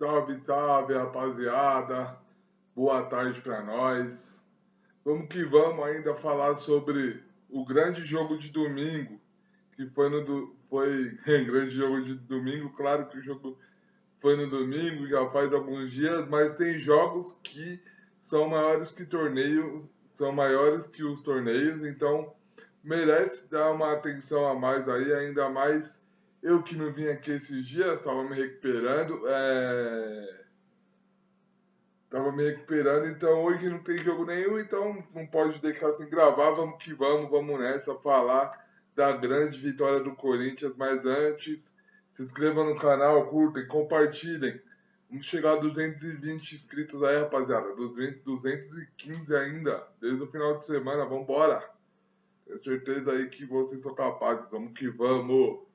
Salve, salve, rapaziada. Boa tarde pra nós. Vamos que vamos ainda falar sobre o grande jogo de domingo, que foi grande jogo de domingo, claro que o jogo foi no domingo, já faz alguns dias, mas tem jogos que são maiores que torneios, são maiores que os torneios, então merece dar uma atenção a mais aí, ainda mais eu que não vim aqui esses dias, estava me recuperando, então hoje não tem jogo nenhum, então não pode deixar sem gravar, vamos que vamos nessa, falar da grande vitória do Corinthians, mas antes, se inscrevam no canal, curtem, compartilhem, vamos chegar a 220 inscritos aí, rapaziada, 215 ainda, desde o final de semana, vambora, tenho certeza aí que vocês são capazes, vamos que vamos.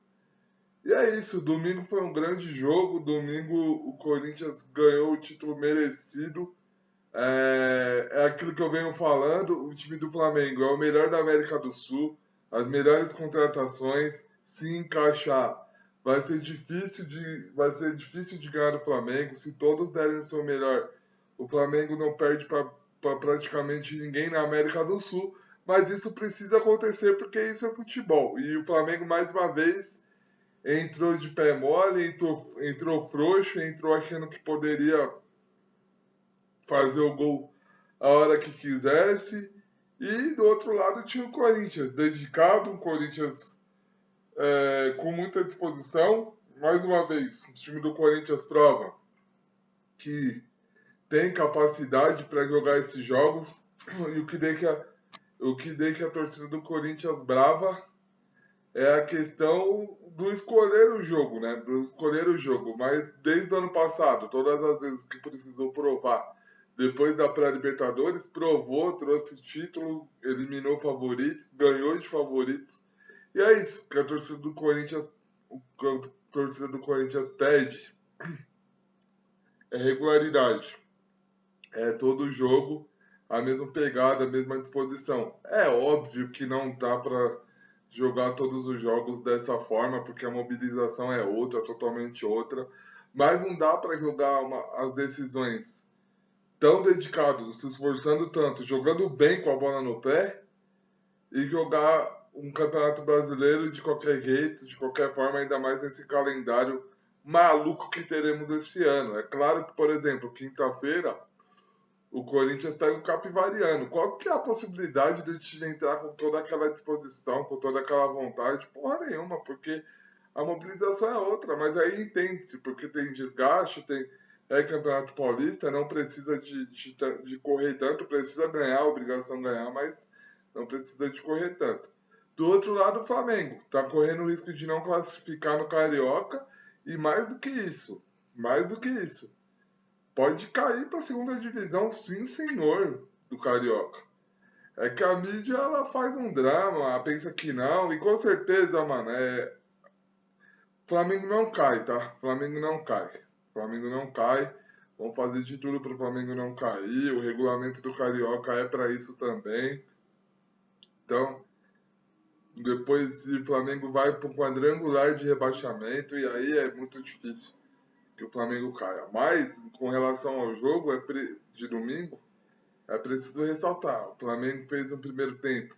E é isso, domingo foi um grande jogo, domingo o Corinthians ganhou o título merecido, é aquilo que eu venho falando, o time do Flamengo é o melhor da América do Sul, as melhores contratações, se encaixar, vai ser difícil de ganhar do Flamengo, se todos derem o seu melhor, o Flamengo não perde para praticamente ninguém na América do Sul, mas isso precisa acontecer porque isso é futebol, e o Flamengo mais uma vez entrou de pé mole, entrou frouxo, entrou achando que poderia fazer o gol a hora que quisesse. E do outro lado tinha o Corinthians, dedicado, um Corinthians com muita disposição. Mais uma vez, o time do Corinthians prova que tem capacidade para jogar esses jogos. E o que deixa a torcida do Corinthians brava é a questão do escolher o jogo, né? Do escolher o jogo. Mas desde o ano passado, todas as vezes que precisou provar, depois da pré-Libertadores, provou, trouxe título, eliminou favoritos, ganhou de favoritos. E é isso que a torcida do Corinthians, que a torcida do Corinthians pede é regularidade. É todo jogo a mesma pegada, a mesma disposição. É óbvio que não dá para jogar todos os jogos dessa forma, porque a mobilização é outra, totalmente outra. Mas não dá para jogar as decisões tão dedicados, se esforçando tanto, jogando bem com a bola no pé e jogar um campeonato brasileiro de qualquer jeito, de qualquer forma, ainda mais nesse calendário maluco que teremos esse ano. É claro que, por exemplo, quinta-feira o Corinthians pega o Capivariano. Qual que é a possibilidade de time entrar com toda aquela disposição, com toda aquela vontade? Porra nenhuma, porque a mobilização é outra, mas aí entende-se, porque tem desgaste, é Campeonato Paulista, não precisa de correr tanto, precisa ganhar, obrigação ganhar, mas não precisa de correr tanto. Do outro lado, o Flamengo está correndo o risco de não classificar no Carioca e mais do que isso, pode cair para a segunda divisão, sim, senhor, do Carioca. É que a mídia ela faz um drama, pensa que não, e com certeza, mano, Flamengo não cai, tá? Flamengo não cai. Flamengo não cai. Vamos fazer de tudo para o Flamengo não cair. O regulamento do Carioca é para isso também. Então, depois o Flamengo vai para o quadrangular de rebaixamento e aí é muito difícil que o Flamengo caia. Mas, com relação ao jogo de domingo, é preciso ressaltar. O Flamengo fez um primeiro tempo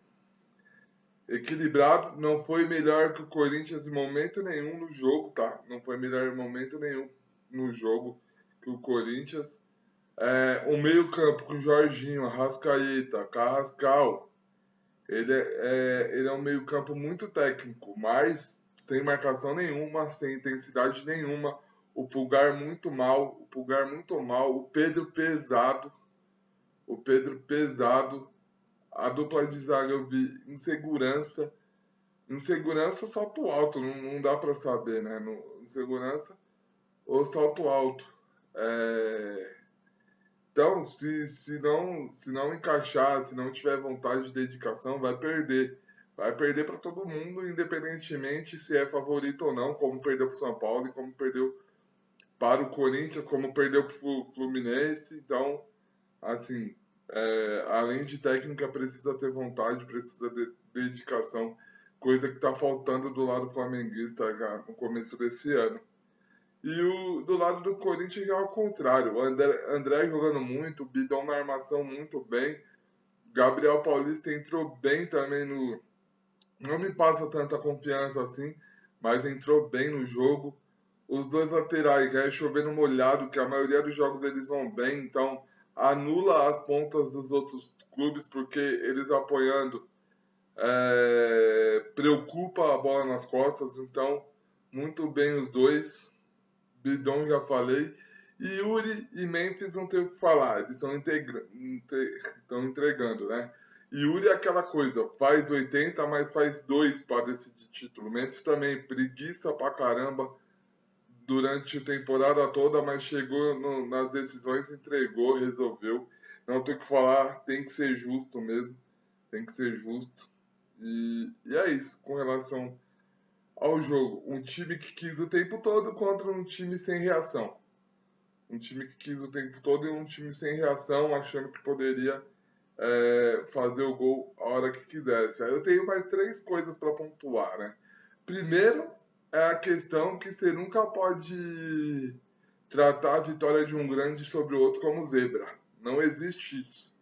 equilibrado, não foi melhor que o Corinthians em momento nenhum no jogo, tá? Não foi melhor em momento nenhum no jogo que o Corinthians. O meio-campo com Jorginho, Arrascaeta, Carrascal, ele é um meio-campo muito técnico, mas sem marcação nenhuma, sem intensidade nenhuma. O Pulgar muito mal, o Pedro pesado, a dupla de zaga eu vi insegurança. Insegurança ou salto alto, não dá pra saber, né? Insegurança ou salto alto. É, então, se não encaixar, se não tiver vontade de dedicação, vai perder. Vai perder para todo mundo, independentemente se é favorito ou não, como perdeu para o São Paulo e como perdeu para o Corinthians, como perdeu para o Fluminense. Então, assim, além de técnica, precisa ter vontade, precisa de dedicação, coisa que está faltando do lado flamenguista já no começo desse ano. E do lado do Corinthians já é ao contrário. O André jogando muito, o Bidon na armação muito bem. Gabriel Paulista entrou bem também no. Não me passa tanta confiança assim, mas entrou bem no jogo. Os dois laterais, já é chovendo molhado, que a maioria dos jogos eles vão bem, então anula as pontas dos outros clubes, porque eles apoiando preocupa a bola nas costas, então muito bem os dois. Bidon já falei. E Yuri e Memphis não tem o que falar, eles estão entregando, né? Yuri é aquela coisa, faz 80, mas faz 2 para decidir título. Memphis também, preguiça pra caramba durante a temporada toda, mas chegou nas decisões, entregou, resolveu. Não tem o que falar, tem que ser justo mesmo, tem que ser justo. E é isso, com relação ao jogo. Um time que quis o tempo todo contra um time sem reação. Um time que quis o tempo todo e um time sem reação, achando que poderia fazer o gol a hora que quisesse. Aí eu tenho mais 3 coisas para pontuar, né? Primeiro é a questão que você nunca pode tratar a vitória de um grande sobre o outro como zebra. Não existe isso.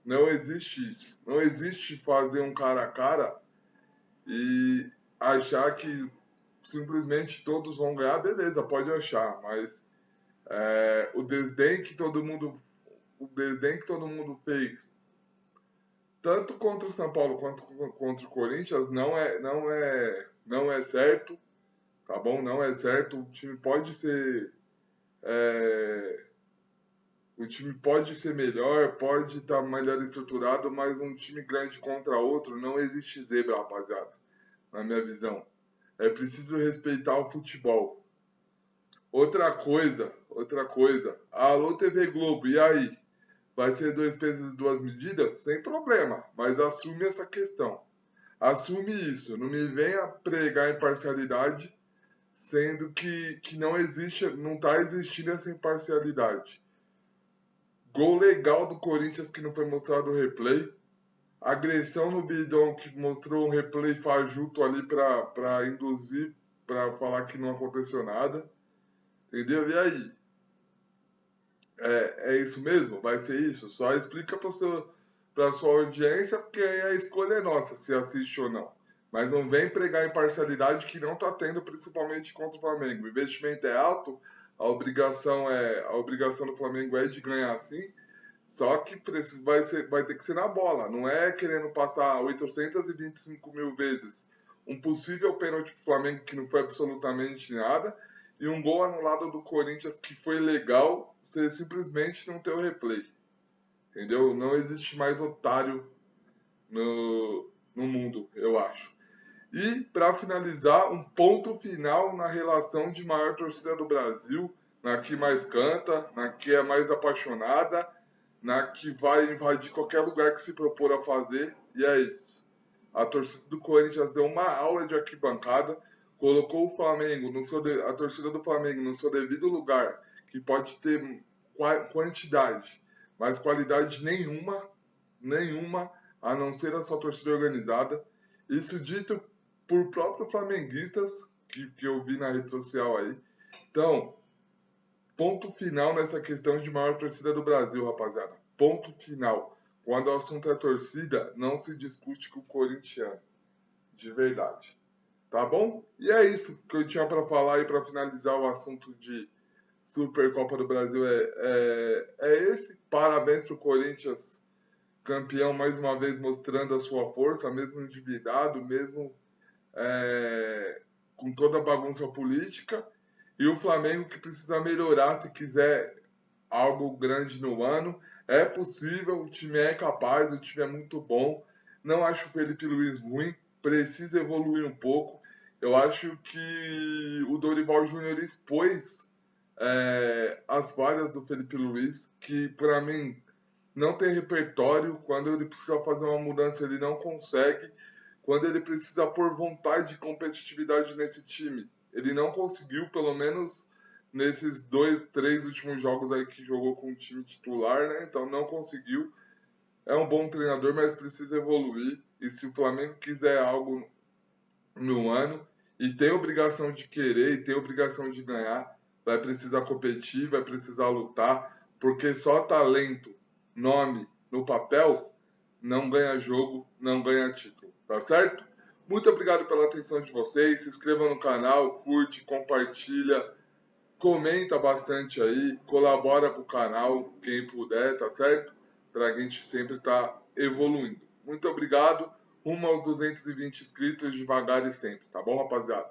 Não existe isso. Não existe fazer um cara a cara e achar que simplesmente todos vão ganhar, beleza, pode achar, mas o desdém que todo mundo fez tanto contra o São Paulo quanto contra o Corinthians não é certo, tá bom? Não é certo. É, o time pode ser melhor, pode estar melhor estruturado, mas um time grande contra outro não existe zebra, rapaziada, na minha visão. É preciso respeitar o futebol. Outra coisa. Alô TV Globo, e aí? Vai ser 2 pesos e 2 medidas? Sem problema, mas assume essa questão. Assume isso. Não me venha pregar imparcialidade, sendo que não existe, não está existindo essa imparcialidade. Gol legal do Corinthians que não foi mostrado o replay. Agressão no Bidon que mostrou um replay fajuto ali para induzir, para falar que não aconteceu nada. Entendeu? E aí? É isso mesmo? Vai ser isso? Só explica para sua audiência, porque aí a escolha é nossa, se assiste ou não. Mas não vem pregar imparcialidade que não está tendo, principalmente contra o Flamengo. O investimento é alto, a obrigação do Flamengo é de ganhar sim, só que vai ter que ser na bola. Não é querendo passar 825 mil vezes um possível pênalti para o Flamengo que não foi absolutamente nada e um gol anulado do Corinthians que foi legal, você simplesmente não ter o replay. Entendeu? Não existe mais otário no mundo, eu acho. E, para finalizar, um ponto final na relação de maior torcida do Brasil, na que mais canta, na que é mais apaixonada, na que vai invadir qualquer lugar que se propor a fazer, e é isso. A torcida do Corinthians deu uma aula de arquibancada, colocou o Flamengo a torcida do Flamengo no seu devido lugar, que pode ter quantidade, mas qualidade nenhuma, a não ser a sua torcida organizada. Isso dito por próprios flamenguistas que eu vi na rede social aí. Então, ponto final nessa questão de maior torcida do Brasil, rapaziada. Ponto final. Quando o assunto é torcida, não se discute com o corintiano. De verdade. Tá bom? E é isso que eu tinha para falar e para finalizar o assunto de Supercopa do Brasil é esse. Parabéns pro Corinthians, campeão mais uma vez mostrando a sua força, mesmo endividado, mesmo com toda a bagunça política. E o Flamengo que precisa melhorar se quiser algo grande no ano. É possível, o time é capaz, o time é muito bom. Não acho o Felipe Luiz ruim, precisa evoluir um pouco. Eu acho que o Dorival Júnior expôs as falhas do Felipe Luiz, que para mim não tem repertório. Quando ele precisa fazer uma mudança, ele não consegue. Quando ele precisa pôr vontade e competitividade nesse time, ele não conseguiu, pelo menos nesses 2, 3 últimos jogos aí que jogou com o time titular, né? Então não conseguiu. É um bom treinador, mas precisa evoluir. E se o Flamengo quiser algo no ano, e tem obrigação de querer, e tem obrigação de ganhar, vai precisar competir, vai precisar lutar, porque só talento, nome no papel não ganha jogo, não ganha título, tá certo? Muito obrigado pela atenção de vocês, se inscreva no canal, curte, compartilha, comenta bastante aí, colabora com o canal, quem puder, tá certo? Pra gente sempre estar evoluindo. Muito obrigado, rumo aos 220 inscritos devagar e sempre, tá bom, rapaziada?